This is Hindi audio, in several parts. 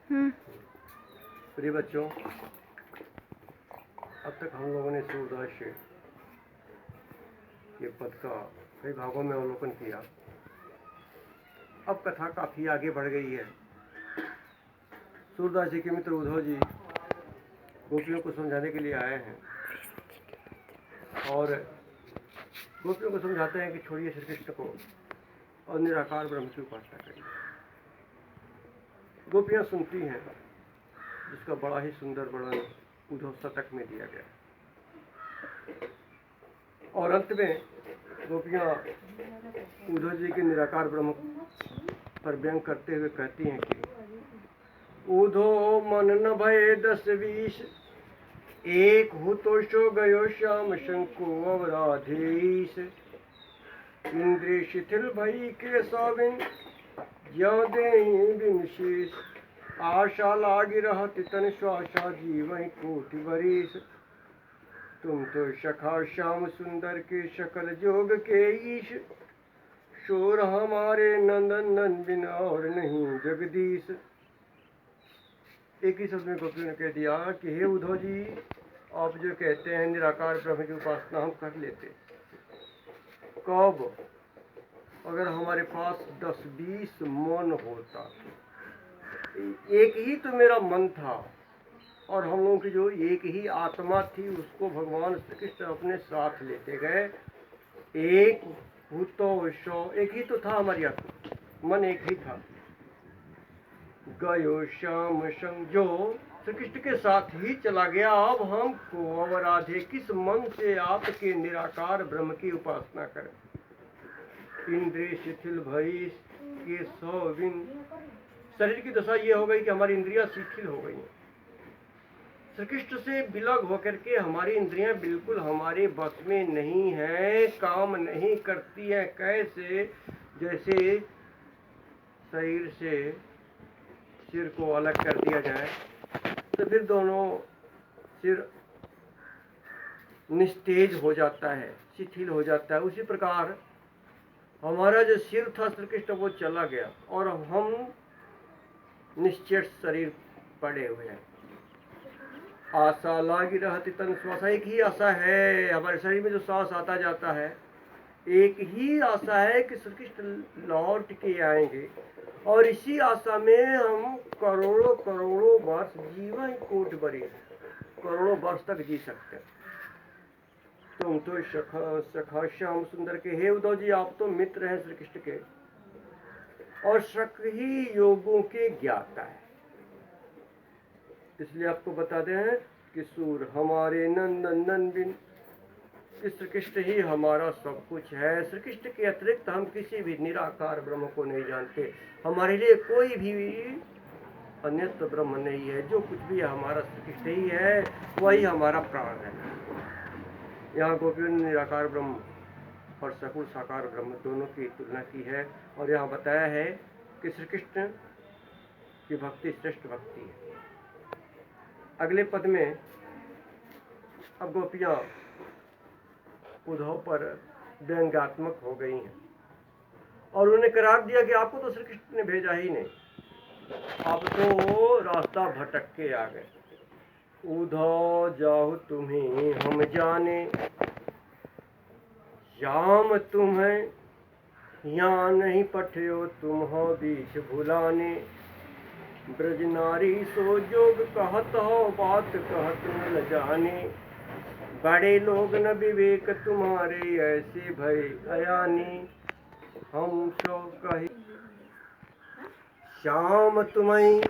प्रिय बच्चों, अब तक हम लोगों ने सूरदास के पद का कई भागों में अवलोकन किया। अब कथा काफी आगे बढ़ गई है। सूरदास जी के मित्र उद्धव जी गोपियों को समझाने के लिए आए हैं और गोपियों को समझाते हैं कि छोड़िए श्री कृष्ण को और निराकार ब्रह्म की उपासना करिए। गोपियां सुनती हैं, जिसका बड़ा ही सुंदर वर्णन उद्धव शतक में दिया गया। और अंत में गोपियां उद्धव जी के निराकार ब्रह्म पर व्यंग करते हुए कहती हैं कि उद्धव मन न भय 10-20, एक हु तो सो गयो श्याम शंको अवराधेश। इंद्रिय शिथिल भई के साविन ज्यों देहि विशेष, आशा लागी रहत तन श्वासा जीवन कोटि बरीस। तुम तो सखा श्याम सुंदर के सकल जोग के ईश, शोर हमारे नंदन बिन और नहीं जगदीश। एक ही शब्द में गोपियों ने कह दिया कि हे उद्धव जी, आप जो कहते हैं निराकार ब्रह्म की उपासना हम कर लेते, कब? अगर हमारे पास 10-20 मन होता। एक ही तो मेरा मन था और हम लोगों की जो एक ही आत्मा थी उसको भगवान श्री कृष्ण अपने साथ लेते गए। एक भूतो शो, एक ही तो था हमारी आत्मा, मन एक ही था। गयो श्याम संग, जो श्री कृष्ण के साथ ही चला गया। अब हमको अवराधे, किस मन से आपके निराकार ब्रह्म की उपासना करें। इंद्रिय शिथिल भई के सौविन, शरीर की दशा ये हो गई कि हमारी इंद्रियां शिथिल हो गई हैं। श्री कृष्ण से विलग होकर के हमारी इंद्रियां बिल्कुल हमारे बस में नहीं है, काम नहीं करती है। कैसे? जैसे शरीर से सिर को अलग कर दिया जाए तो फिर दोनों सिर निस्तेज हो जाता है, शिथिल हो जाता है। उसी प्रकार हमारा जो सिर था श्री कृष्ण वो चला गया और हम निश्चेष्ट शरीर पड़े हुए हैं। आशा लागी रहती तन श्वासा, एक ही आशा है हमारे शरीर में जो सांस आता जाता है, एक ही आशा है कि श्री कृष्ण लौट के आएंगे। और इसी आशा में हम करोड़ों करोड़ों वर्ष, जीवन कोट बरी, करोड़ों वर्ष तक जी सकते हैं। तुम तो सखा श्याम सुंदर के, हे उद्धव जी, आप तो मित्र हैं श्री कृष्ण के और सख ही योगों के ज्ञाता है। इसलिए आपको बता दें कि सूर हमारे नंदन बिन, श्री कृष्ण ही हमारा सब कुछ है। श्री कृष्ण के अतिरिक्त हम किसी भी निराकार ब्रह्म को नहीं जानते। हमारे लिए कोई भी अन्यत्र ब्रह्म नहीं है। जो कुछ भी हमारा श्री कृष्ण ही है, वही हमारा प्राण है। यहाँ गोपियों ने निराकार ब्रह्म और सगुण साकार ब्रह्म दोनों की तुलना की है और यहाँ बताया है कि श्री कृष्ण की भक्ति श्रेष्ठ भक्ति है। अगले पद में अब गोपियाँ उद्धव पर व्यंग्यात्मक हो गई हैं और उन्हें करार दिया कि आपको तो श्री कृष्ण ने भेजा ही नहीं, आप तो रास्ता भटक के आ गए। उद्धव जाओ तुम्हें हम जाने, श्याम तुम्हें यहाँ नहीं पठयो तुम हो बीच भुलाने। ब्रज नारी सो जोग कहत हो, बात कहत न जाने। बड़े लोग न विवेक तुम्हारे, ऐसे भय अयानी। हम सो कही श्याम तुम्हें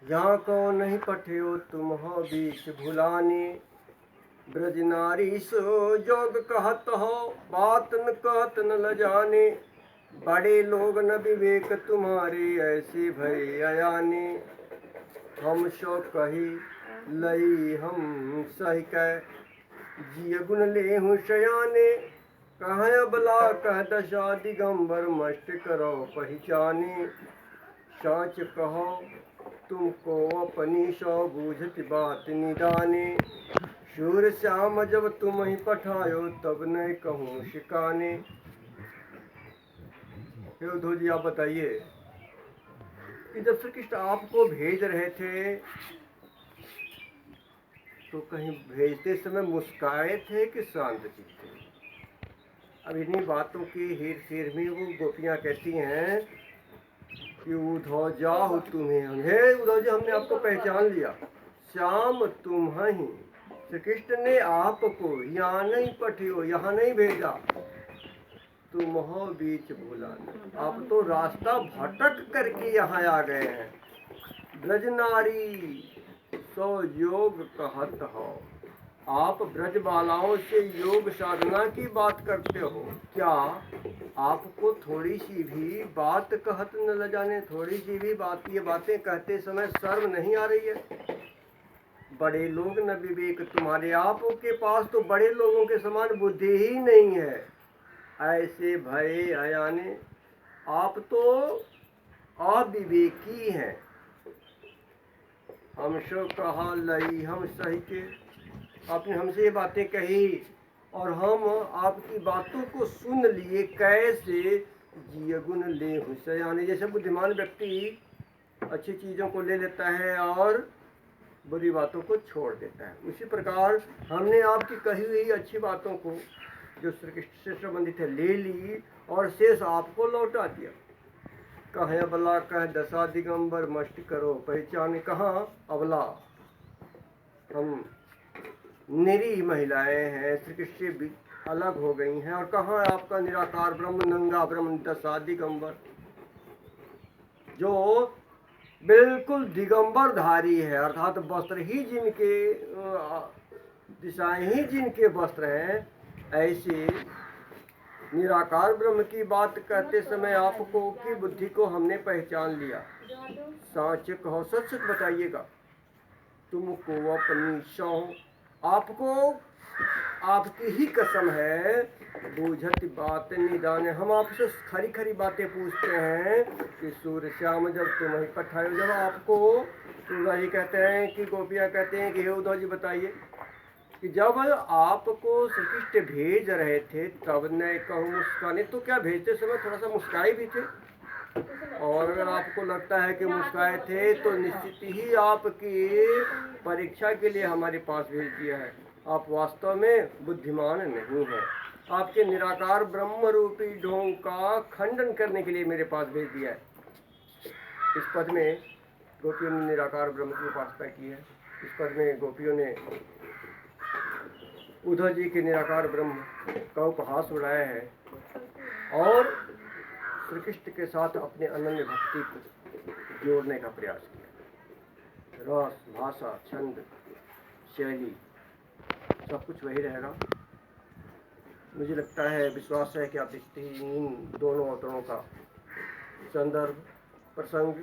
यहाँ को नहीं पठयो तुम हो बीच भुलाने। ब्रज नारी सो जोग कहत हो, बात न कहत न जाने। बड़े लोग न विवेक तुम्हारे, ऐसे भय अयानी। हम सो कही लई हम सही कह, जिय गुण ले हूँ शयाने। कहाँ बला कह दशा दिगंबर, मस्त करो पहचाने। साच कहो तुमको अपनी सो बूझत बात निदाने। शूर श्याम जब तुम ही पठायो, तब नहीं कहूँ शिकाने। उद्धव जी आप बताइए, कि जब श्री कृष्ण आपको भेज रहे थे तो कहीं भेजते समय मुस्काए थे कि शांत चित्त थे? अब इन्हीं बातों की हेर फेर में वो गोपियाँ कहती हैं कि उद्धव जाओ तुम्हें, हे उद्धव जी हमने आपको पहचान लिया, श्याम तुम ही। श्री कृष्ण ने आपको यहाँ नहीं पठियो, यहाँ नहीं भेजा, तुम हो बीच भूलाने। आप तो रास्ता भटक करके यहाँ आ गए हैं। ब्रज नारी सो योग कहत हो, आप ब्रज बालाओं से योग साधना की बात करते हो, क्या आपको थोड़ी सी भी बात कहत न ल जाने, थोड़ी सी भी बात, ये बातें कहते समय शर्म नहीं आ रही है? बड़े लोग न विवेक तुम्हारे, आपके पास तो बड़े लोगों के समान बुद्धि ही नहीं है। ऐसे भय अयाने, आप तो अविवेकी हैं। हमसो कहा लई हम सही के, आपने हमसे ये बातें कही और हम आपकी बातों को सुन लिए, कैसे जिय गुण ले हुसैन। जैसे बुद्धिमान व्यक्ति अच्छी चीज़ों को ले लेता है और बुरी बातों को छोड़ देता है, उसी प्रकार हमने आपकी कही हुई अच्छी बातों को जो श्री कृष्ण से संबंधित है ले ली और शेष आपको लौटा दिया। कहें अबला कह दशा दिगंबर, मष्ट करो पहचान कहाँ अबला। हम निरी महिलाएं हैं, श्री कृष्ण से अलग हो गई हैं, और कहाँ आपका निराकार ब्रह्म, नंगा ब्रह्म, दशा दिगंबर, जो बिल्कुल दिगंबर धारी है, अर्थात वस्त्र ही जिनके, दिशाएं ही जिनके वस्त्र हैं। ऐसे निराकार ब्रह्म की बात कहते समय आपको की बुद्धि को हमने पहचान लिया। साच कहो, सच सच बताइएगा, तुमको अपनी सौ, आपको आपकी ही कसम है, बूझत बात निदाने। हम आपसे खरी खरी बातें पूछते हैं कि सूर्य श्याम जब तुम ही पठाए, जब आपको सूर्य जी कहते हैं कि गोपियाँ कहते हैं कि हे उद्धव जी बताइए कि जब आपको श्री कृष्ण भेज रहे थे तब न कहूँ मुस्काने, तो क्या भेजते समय थोड़ा सा मुस्काए भी थे? और अगर आपको लगता है कि मुस्काए थे तो निश्चित ही आपकी परीक्षा के लिए हमारे पास भेज दिया है। आप वास्तव में बुद्धिमान नहीं हैं, आपके निराकार ब्रह्म रूपी ढोंग का खंडन करने के लिए मेरे पास भेज दिया है। इस पद में गोपियों ने निराकार ब्रह्म की उपासना की है। इस पद में गोपियों ने उद्धव जी के निराकार ब्रह्म का उपहास उड़ाया है और श्री कृष्ण के साथ अपने अनन्य भक्ति को जोड़ने का प्रयास किया। रस, भाषा, छंद, शैली सब कुछ वही रहेगा। मुझे लगता है, विश्वास है कि आप इन दोनों अवतरणों का संदर्भ, प्रसंग,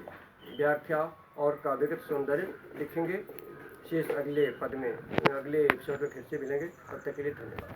व्याख्या और काव्यगत सौंदर्य लिखेंगे। शेष अगले पद में, अगले एपिसोड में फिर से मिलेंगे। तब तक के लिए धन्यवाद।